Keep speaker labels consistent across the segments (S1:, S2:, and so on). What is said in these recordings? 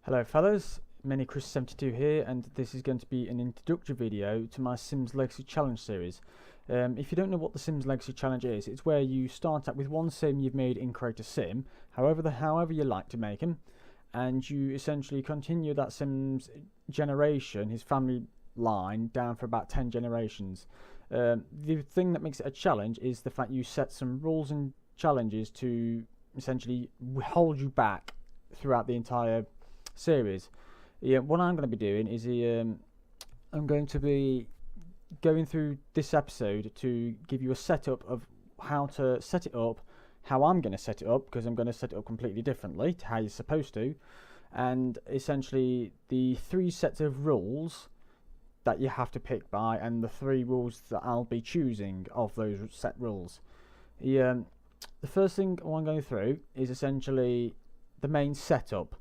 S1: Hello fellas, MiniChris72 here, and this is going to be an introductory video to my Sims Legacy Challenge series. If you don't know what the Sims Legacy Challenge is, it's where you start out with one sim you've made in Create a Sim, however you like to make him, and you essentially continue that sim's generation, his family line, down for about 10 generations. The thing that makes it a challenge is the fact you set some rules and challenges to essentially hold you back throughout the entire series. What I'm going to be doing is I'm going to be going through this episode to give you a setup of how to set it up, how I'm going to set it up, because I'm going to set it up completely differently to how you're supposed to, and essentially the 3 sets of rules that you have to pick by, and the 3 rules that I'll be choosing of those set rules. The first thing I'm going through is essentially the main setup.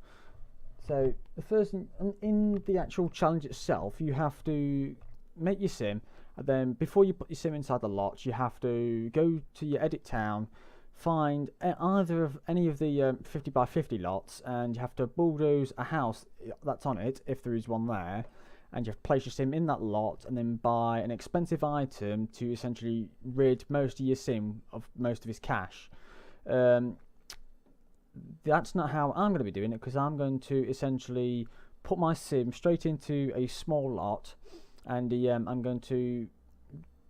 S1: So the first thing, in the actual challenge itself, you have to make your sim, and then before you put your sim inside the lot, you have to go to your edit town, find either of any of the 50 by 50 lots, and you have to bulldoze a house that's on it, if there is one there, and you have to place your sim in that lot, and then buy an expensive item to essentially rid most of your sim of most of his cash. That's not how I'm going to be doing it, because I'm going to essentially put my sim straight into a small lot, and I'm going to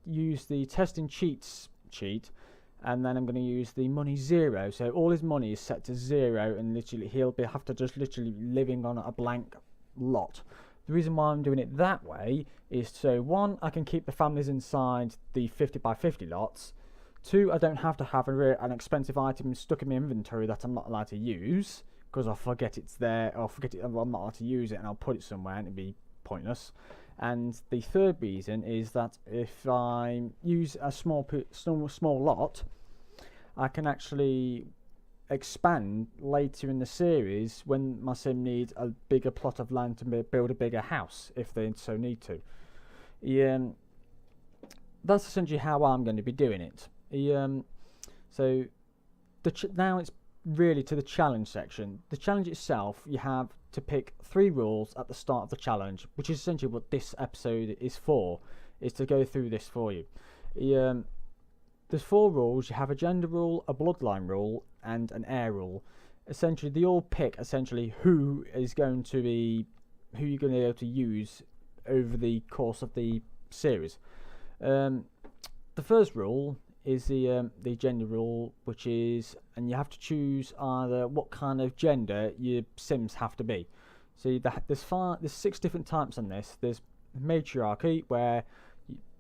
S1: use the testing cheats cheat, and then I'm going to use the money 0, so all his money is set to 0, and literally he'll have to just literally living on a blank lot. The reason why I'm doing it that way is so 1, I can keep the families inside the 50 by 50 lots. 2, I don't have to have an expensive item stuck in my inventory that I'm not allowed to use because I forget it's there, or I'm not allowed to use it, and I'll put it somewhere and it'd be pointless. And the third reason is that if I use a small lot, I can actually expand later in the series when my sim needs a bigger plot of land to build a bigger house if they so need to. That's essentially how I'm going to be doing it. So now it's really to the challenge section. The challenge itself, you have to pick 3 rules at the start of the challenge, which is essentially what this episode is for, is to go through this for you. There's 4 rules. You have a gender rule, a bloodline rule, and an heir rule. Essentially, they all pick essentially who you're going to be able to use over the course of the series. The first rule is the gender rule, which is, and you have to choose either what kind of gender your sims have to be. So there's 6 different types on this. There's matriarchy, where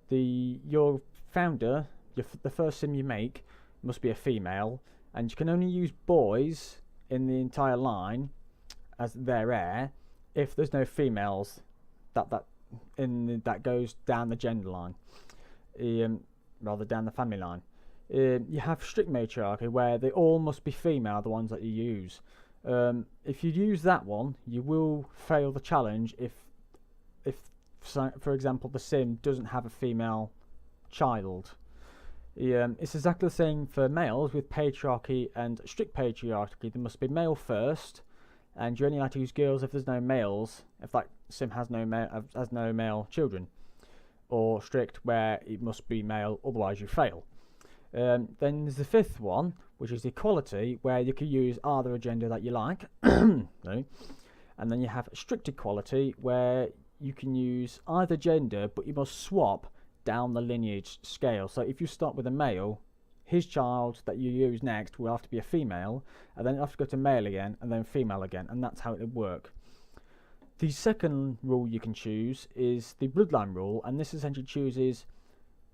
S1: your founder, the first sim you make, must be a female, and you can only use boys in the entire line as their heir if there's no females that goes down the gender line. Rather down the family line. You have strict matriarchy, where they all must be female, the ones that you use. If you use that one, you will fail the challenge if for example the sim doesn't have a female child. It's exactly the same for males with patriarchy and strict patriarchy. They must be male first, and you only have to use girls if there's no males, if that sim has no male children. Or strict, where it must be male, otherwise you fail. Then there's the 5th one, which is equality, where you can use either a gender that you like. No. And then you have strict equality, where you can use either gender, but you must swap down the lineage scale. So if you start with a male, his child that you use next will have to be a female, and then you have to go to male again, and then female again, and that's how it would work. The second rule you can choose is the bloodline rule, and this essentially chooses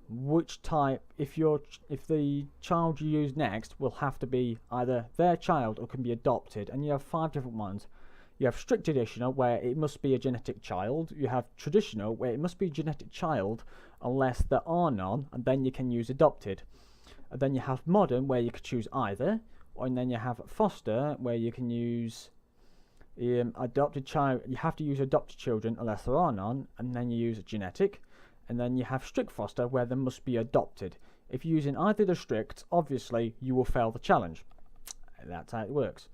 S1: which type, if the child you use next will have to be either their child or can be adopted, and you have 5 different ones. You have strict traditional, where it must be a genetic child. You have traditional, where it must be a genetic child unless there are none, and then you can use adopted. And then you have modern, where you could choose either, and then you have foster, where you can use adopted child. You have to use adopted children unless there are none, and then you use genetic. And then you have strict foster, where there must be adopted. If you're using either the strict, obviously you will fail the challenge. That's how it works.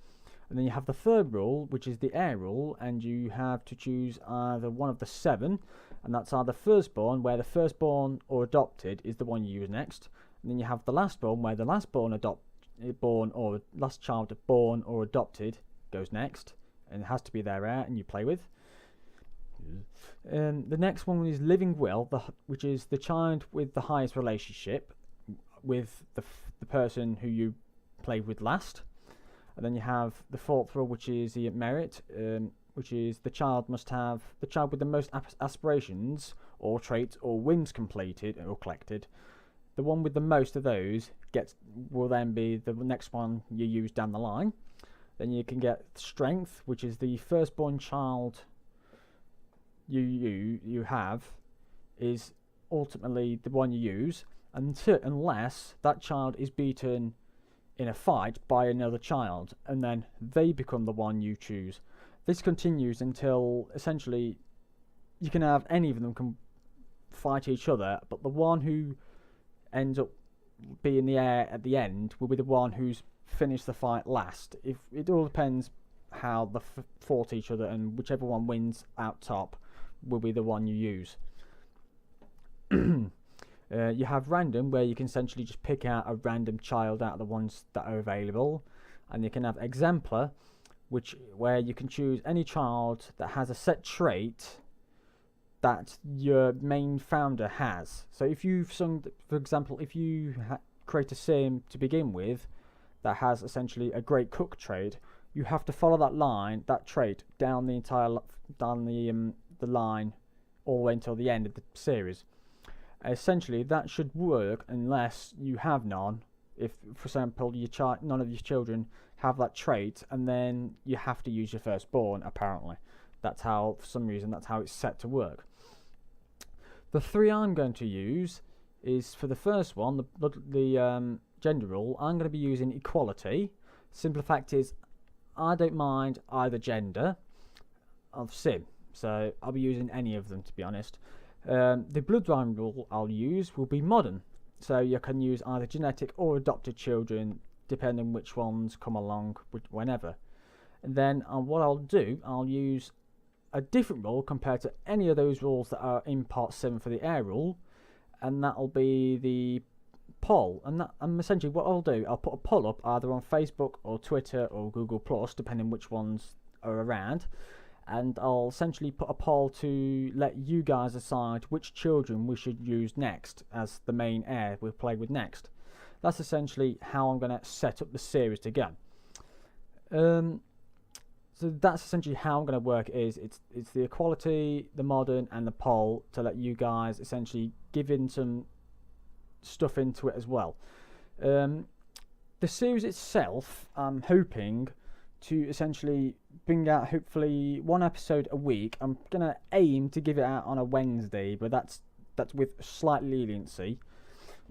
S1: And then you have the third rule, which is the heir rule, and you have to choose either one of the 7, and that's either firstborn, where the firstborn or adopted is the one you use next. And then you have the lastborn, where the lastborn or last child born or adopted goes next, and it has to be their heir, and you play with. The next one is living will, which is the child with the highest relationship with the person who you played with last. And then you have the fourth rule, which is the merit, which is the child with the most aspirations or traits or wins completed or collected. The one with the most of those will then be the next one you use down the line. Then you can get strength, which is the firstborn child you have is ultimately the one you use, unless that child is beaten in a fight by another child, and then they become the one you choose. This continues until essentially you can have any of them can fight each other, but the one who ends up being the heir at the end will be the one who's finished the fight last. If it all depends how they fought each other, and whichever one wins out top will be the one you use. You have random, where you can essentially just pick out a random child out of the ones that are available, and you can have exemplar, where you can choose any child that has a set trait that your main founder has. So if you've for example, if you create a sim to begin with that has essentially a great cook trait, you have to follow that trait down the entire the line all the way until the end of the series. Essentially, that should work unless you have none. If, for example, none of your children have that trait, and then you have to use your firstborn. Apparently, for some reason, that's how it's set to work. The 3 I'm going to use is for the first one, the gender rule. I'm going to be using equality. Simple fact is, I don't mind either gender of sim, so I'll be using any of them, to be honest. The bloodline rule I'll use will be modern, so you can use either genetic or adopted children, depending on which ones come along whenever. And then what I'll use a different rule compared to any of those rules that are in part 7 for the heir rule, and that'll be the poll. And essentially what I'll do, I'll put a poll up either on Facebook or Twitter or Google Plus, depending which ones are around. And I'll essentially put a poll to let you guys decide which children we should use next as the main heir we'll play with next. That's essentially how I'm going to set up the series to go. So that's essentially how I'm going to work. It's the equality, the modern, and the poll to let you guys essentially give in some stuff into it as well. The series itself, I'm hoping to essentially bring out hopefully 1 episode a week. I'm gonna aim to give it out on a Wednesday, but that's with slight leniency,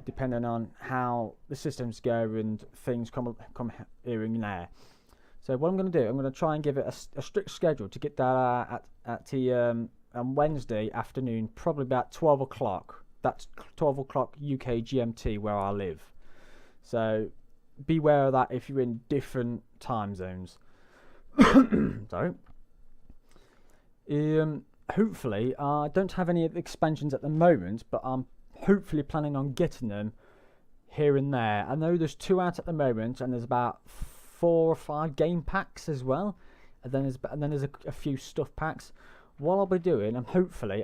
S1: depending on how the systems go and things come here and there. So what I'm gonna do, I'm gonna try and give it a strict schedule to get that at on Wednesday afternoon, probably about 12 o'clock. That's 12 o'clock UK GMT where I live. So beware of that if you're in different time zones. Sorry. Hopefully, I don't have any expansions at the moment, but I'm hopefully planning on getting them here and there. I know there's 2 out at the moment, and there's about 4 or 5 game packs as well, and then there's a few stuff packs. What I'll be doing, and hopefully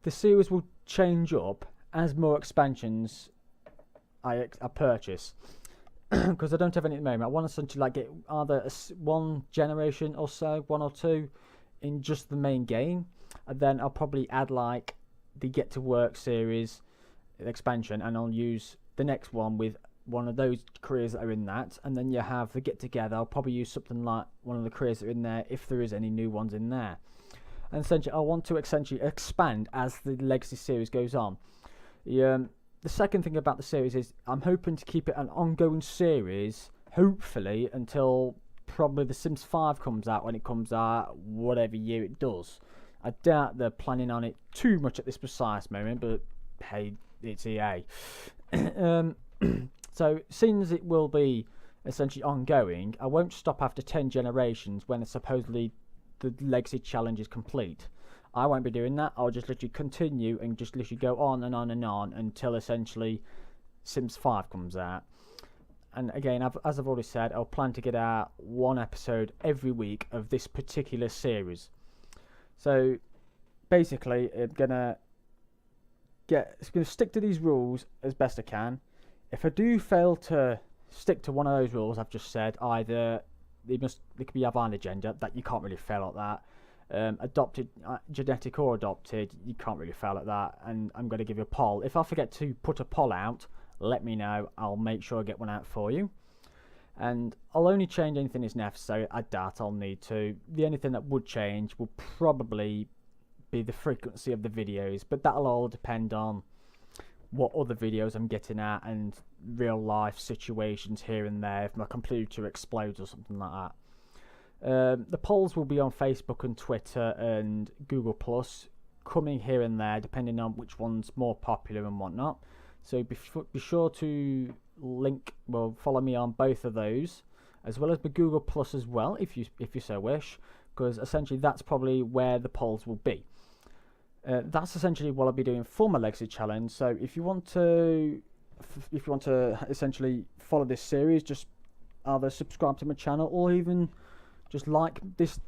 S1: the series will change up as more expansions I purchase. Because I don't have any at the moment. I want to essentially get either one generation or so, 1 or 2, in just the main game, and then I'll probably add the Get to Work series expansion, and I'll use the next one with one of those careers that are in that, and then you have the Get Together. I'll probably use something like one of the careers that are in there if there is any new ones in there. And essentially, I want to essentially expand as the Legacy series goes on. The second thing about the series is I'm hoping to keep it an ongoing series, hopefully until probably The Sims 5 comes out, when it comes out, whatever year it does. I doubt they're planning on it too much at this precise moment, but hey, it's EA. So since it will be essentially ongoing, I won't stop after 10 generations when supposedly the legacy challenge is complete. I won't be doing that. I'll just literally continue and just literally go on and on and on until essentially Sims 5 comes out. And again, as I've already said, I'll plan to get out one episode every week of this particular series. So basically, I'm gonna stick to these rules as best I can. If I do fail to stick to one of those rules I've just said, either they could be either an agenda that you can't really fail at that. Adopted, genetic or adopted, you can't really fail at that. And I'm going to give you a poll. If I forget to put a poll out, let me know. I'll make sure I get one out for you. And I'll only change anything that's necessary. I doubt I'll need to. The only thing that would change will probably be the frequency of the videos, but that'll all depend on what other videos I'm getting at and real life situations here and there, if my computer explodes or something like that. The polls will be on Facebook and Twitter and Google Plus, coming here and there depending on which one's more popular and whatnot. So be sure to follow me on both of those, as well as the Google Plus as well, if you so wish, because essentially that's probably where the polls will be. That's essentially what I'll be doing for my Legacy Challenge. So if you want to essentially follow this series, just either subscribe to my channel or even just like this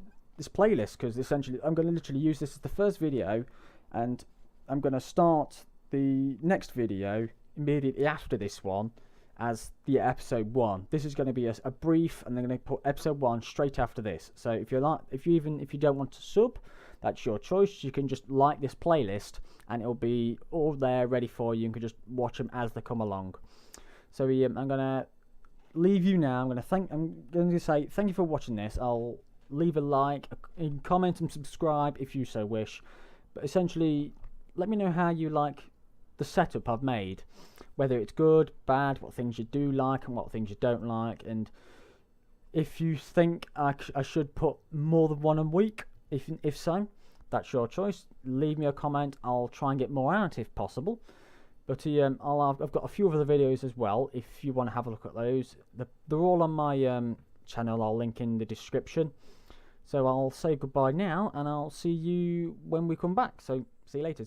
S1: playlist, because essentially I'm going to literally use this as the first video, and I'm going to start the next video immediately after this one as the episode 1. This is going to be a brief, and I'm going to put episode 1 straight after this. So if you don't want to sub, that's your choice. You can just like this playlist and it'll be all there ready for you. You can just watch them as they come along. So I'm going to leave you now. I'm going to say thank you for watching this. I'll leave a like, a comment and subscribe if you so wish. But essentially, let me know how you like the setup I've made, whether it's good, bad, what things you do like and what things you don't like, and if you think I should put more than one a week, if so, that's your choice. Leave me a comment. I'll try and get more out if possible. But I've got a few other videos as well if you want to have a look at those. They're all on my channel. I'll link in the description. So I'll say goodbye now, and I'll see you when we come back. So see you later.